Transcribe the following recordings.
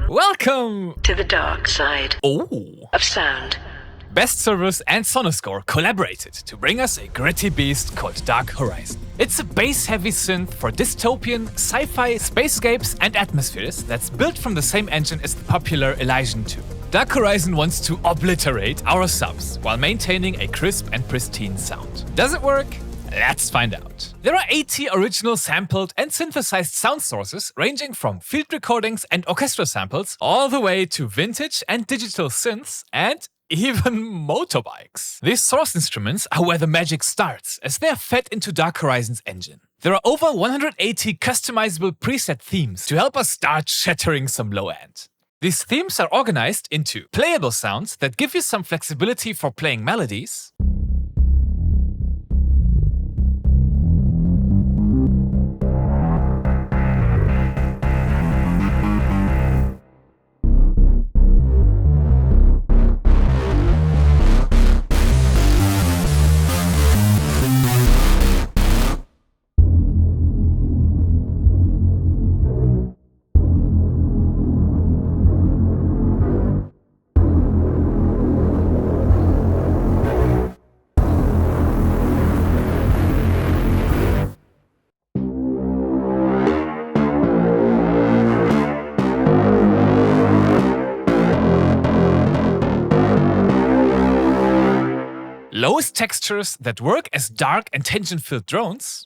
Welcome to the dark side of sound. Best Service and Sonuscore collaborated to bring us a gritty beast called Dark Horizon. It's a bass-heavy synth for dystopian, sci-fi, spacescapes and atmospheres that's built from the same engine as the popular Elysian 2. Dark Horizon wants to obliterate our subs while maintaining a crisp and pristine sound. Does it work? Let's find out. There are 80 original sampled and synthesized sound sources ranging from field recordings and orchestra samples all the way to vintage and digital synths and even motorbikes. These source instruments are where the magic starts, as they are fed into Dark Horizon's engine. There are over 180 customizable preset themes to help us start shattering some low end. These themes are organized into playable sounds that give you some flexibility for playing melodies, lowest textures that work as dark and tension-filled drones,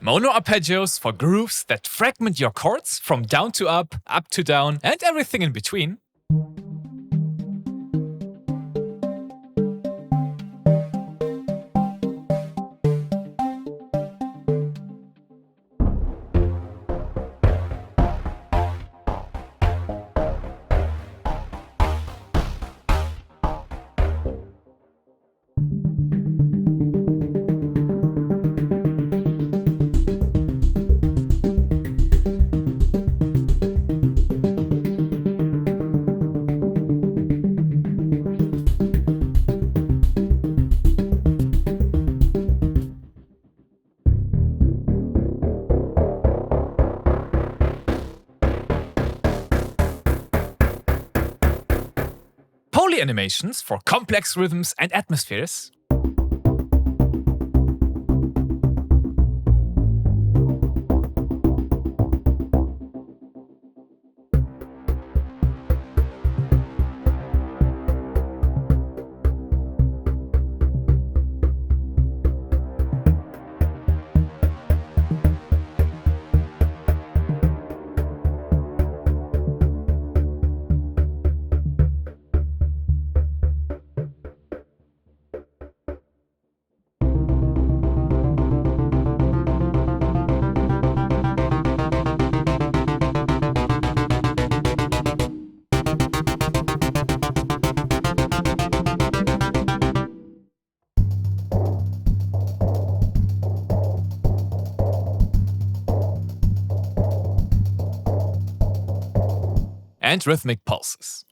mono arpeggios for grooves that fragment your chords from down to up to down, and everything in between. Poly animations for complex rhythms and atmospheres, and rhythmic pulses.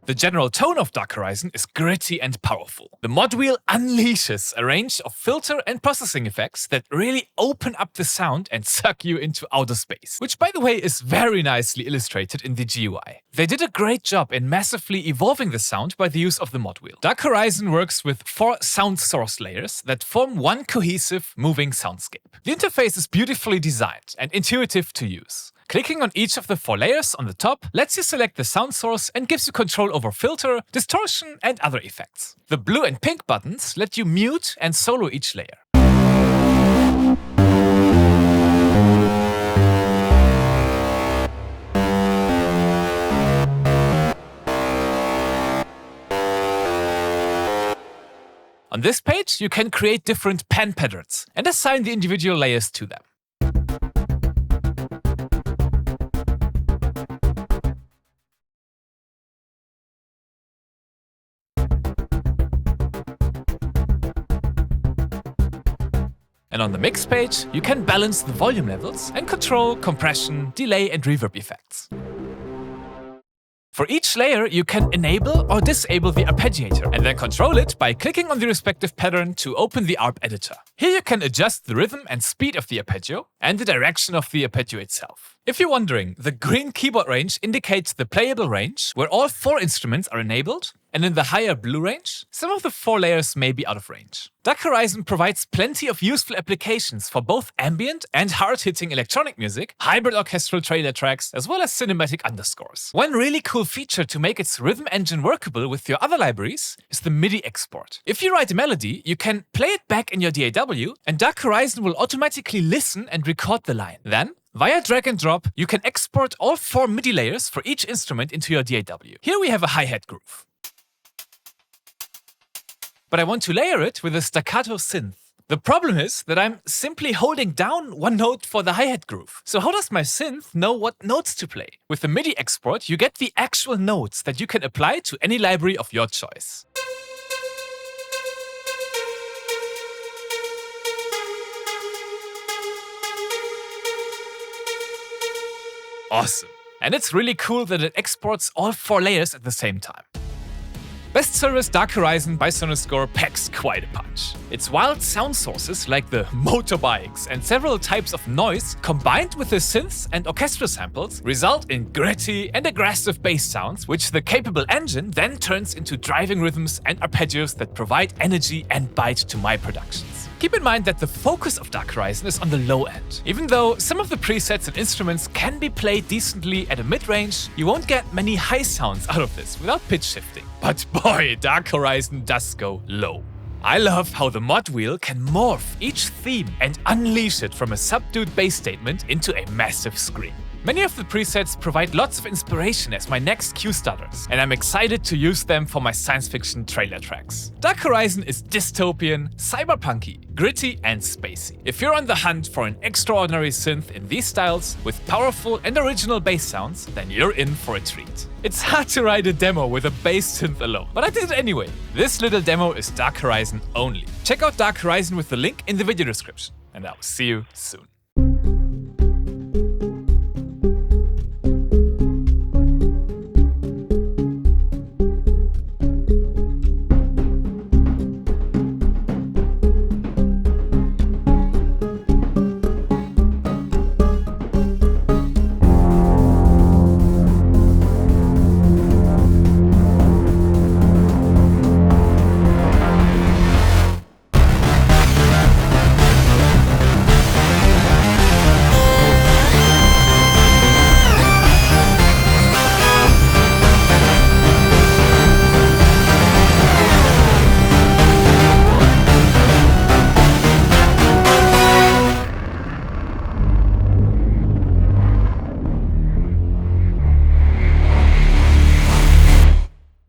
The general tone of Dark Horizon is gritty and powerful. The mod wheel unleashes a range of filter and processing effects that really open up the sound and suck you into outer space, which by the way is very nicely illustrated in the GUI. They did a great job in massively evolving the sound by the use of the mod wheel. Dark Horizon works with 4 sound source layers that form one cohesive, moving soundscape. The interface is beautifully designed and intuitive to use. Clicking on each of the 4 layers on the top lets you select the sound source and gives you control over filter, distortion, and other effects. The blue and pink buttons let you mute and solo each layer. On this page, you can create different pan patterns and assign the individual layers to them. And on the mix page, you can balance the volume levels and control compression, delay, and reverb effects. For each layer, you can enable or disable the arpeggiator and then control it by clicking on the respective pattern to open the ARP editor. Here you can adjust the rhythm and speed of the arpeggio and the direction of the arpeggio itself. If you're wondering, the green keyboard range indicates the playable range where all 4 instruments are enabled, and in the higher blue range, some of the 4 layers may be out of range. Dark Horizon provides plenty of useful applications for both ambient and hard-hitting electronic music, hybrid orchestral trailer tracks, as well as cinematic underscores. One really cool feature to make its rhythm engine workable with your other libraries is the MIDI export. If you write a melody, you can play it back in your DAW, and Dark Horizon will automatically listen and record the line. Then, via drag and drop, you can export all 4 MIDI layers for each instrument into your DAW. Here we have a hi-hat groove. But I want to layer it with a staccato synth. The problem is that I'm simply holding down one note for the hi-hat groove. So how does my synth know what notes to play? With the MIDI export, you get the actual notes that you can apply to any library of your choice. Awesome. And it's really cool that it exports all 4 layers at the same time. Best Service Dark Horizon by Sonuscore packs quite a punch. Its wild sound sources like the motorbikes and several types of noise combined with the synths and orchestral samples result in gritty and aggressive bass sounds, which the capable engine then turns into driving rhythms and arpeggios that provide energy and bite to my productions. Keep in mind that the focus of Dark Horizon is on the low end. Even though some of the presets and instruments can be played decently at a mid-range, you won't get many high sounds out of this without pitch shifting. But boy, Dark Horizon does go low. I love how the mod wheel can morph each theme and unleash it from a subdued bass statement into a massive scream. Many of the presets provide lots of inspiration as my next cue starters, and I'm excited to use them for my science fiction trailer tracks. Dark Horizon is dystopian, cyberpunky, gritty, and spacey. If you're on the hunt for an extraordinary synth in these styles with powerful and original bass sounds, then you're in for a treat. It's hard to write a demo with a bass synth alone, but I did it anyway. This little demo is Dark Horizon only. Check out Dark Horizon with the link in the video description, and I'll see you soon.